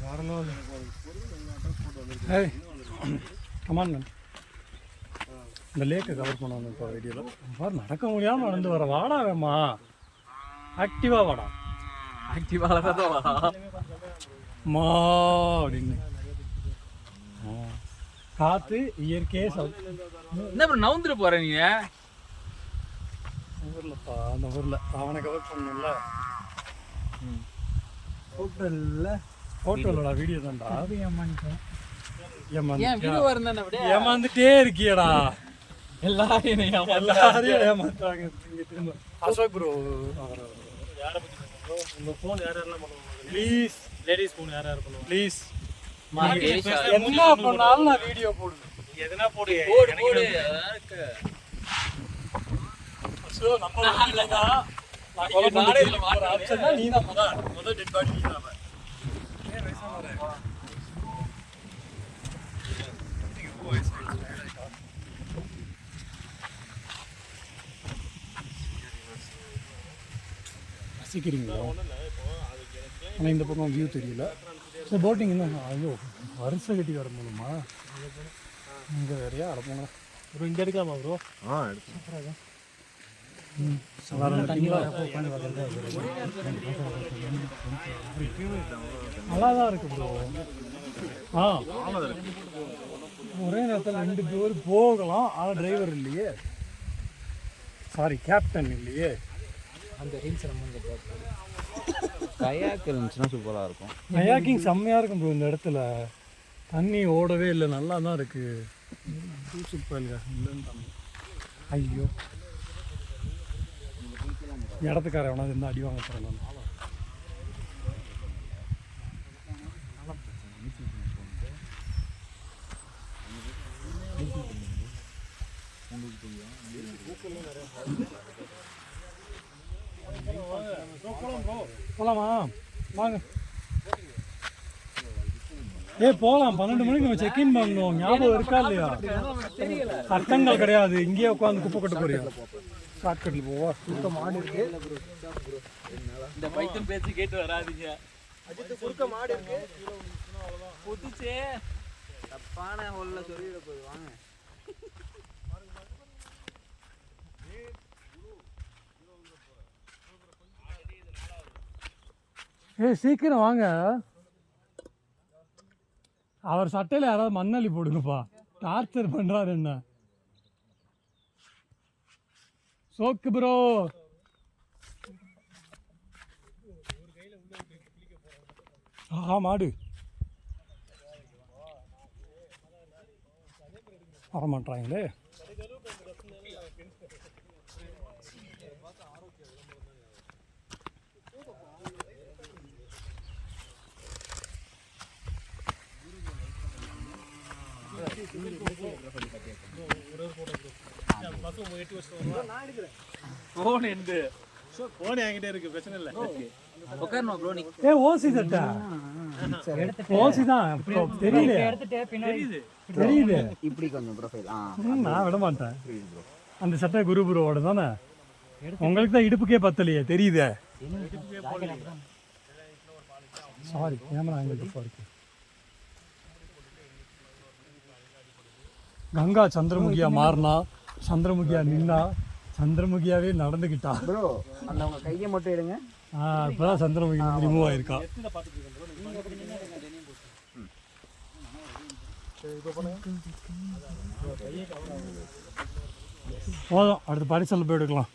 Hey, come on, man. இந்த லேக்கை cover பண்ணணும் இப்போ வீடியோவில். பாரு நடக்க முடியாமல் நடந்து வர வாடா வேமா ஆக்டிவாக வாடா ஆக்டிவாக வாடா மா அப்படின்னு காற்று இயற்கையே என்ன அப்புறம் நவுந்துட்டு போகிற நீங்கள் ஊர்லப்பா அந்த ஊரில் அவனை கவர் பண்ணணும்ல ஹோட்டலோட வீடியோ தான்டா ஏமாந்துட்டே இருக்கியடா எல்லாரையும் ஏமாத்துறாங்க திரும்ப அசோக் ப்ரோ உங்கள் ஃபோன் யாரெல்லாம் பண்ணுவாங்க ப்ளீஸ் லேடிஸ் ஃபோன் யார் பண்ணுவாங்க ப்ளீஸ் என்ன பண்ணாலும் நான் வீடியோ போடுவேன் எதுனா போடு போடு ஸோ நம்ம ஆப்ஷன் தான் நீ தான் முதல் டெட் பாடி நீ தான் ரசிக்கிறீங்களா? ஆனால் இந்த பக்கம் வியூ தெரியல. சரி போட்டிங் என்ன ஐயோ வருஷம் கட்டி வர போகணுமா? இங்கே வேறையா அடப்போங்க ப்ரோ இங்கே எடுக்கலாமா ப்ரோ? எடுத்து நல்லா தான் இருக்கு ப்ரோ. ஒரே நேரத்தில் 2 பேர் போகலாம். ஆனால் டிரைவர் இல்லையே, சாரி கேப்டன் இல்லையே. அந்த ரீல்ஸ் கயாக் இருந்துச்சுன்னா சூப்பராக இருக்கும். கயாக்கிங் செம்மையாக இருக்கும் ப்ரோ. இந்த இடத்துல தண்ணி ஓடவே இல்லை, நல்லா தான் இருக்குது. சூப்பர் இல்லைன்னு ஐயோ இடத்துக்கார எவனாவது இருந்தால் அடி வாங்க போகிறேன். போகலாமா? வாங்க போகலாம். 12 மணிக்கு நம்ம செக்இன் பண்ணணும். ஞாபகம் இருக்கா இல்லையா? சட்டங்கள் கிடையாது. இங்கேயே உட்காந்து குப்பை கட்ட போறியா? ஷார்ட்கட்டில் போவா. சுத்த மாடு இருக்கு. இந்த பைத்தன் பேச்சு கேட்டு வராதிங்க. குறுக்க மாடு இருக்கு. புதுச்சே தப்பான ஹோல்ல சொல்லிட போகுது. வாங்க சீக்கிரம் வாங்க. அவர் சட்டையில் யாராவது மண்ணள்ளி போடுங்கப்பா. டார்ச்சர் பண்ணுறாரு என்ன. சோக்கு ப்ரோ மாடு வரமாட்டாங்களே. ஃபோன் என்கிட்ட இருக்கு, பிரச்சனை இல்லை. உட்காரணும் ப்ரோ. ஓசி சட்டா ஓசி தான் தெரியல. தெரியுது இப்படி கொஞ்சம் ப்ரொஃபைல். நான் விட மாட்டேன். அந்த சட்டை குரு ப்ரோவோட தானே. உங்களுக்கு தான் இடுப்புக்கே பத்தலையே. தெரியுதே. சாரி கேமரா எங்களுக்கு இருக்கு. கங்கா சந்திரமுகியா மாறினா, சந்திரமுகியா நின்னா, சந்திரமுகியாவே நடந்துக்கிட்டா. ப்ரோ அந்த உங்க கையை மட்டும் எடுங்க. இப்போதான் சந்திரமுகி ரிமூவ் ஆயிருக்கா. போதும், அடுத்து பரிசல் போய் எடுக்கலாம்.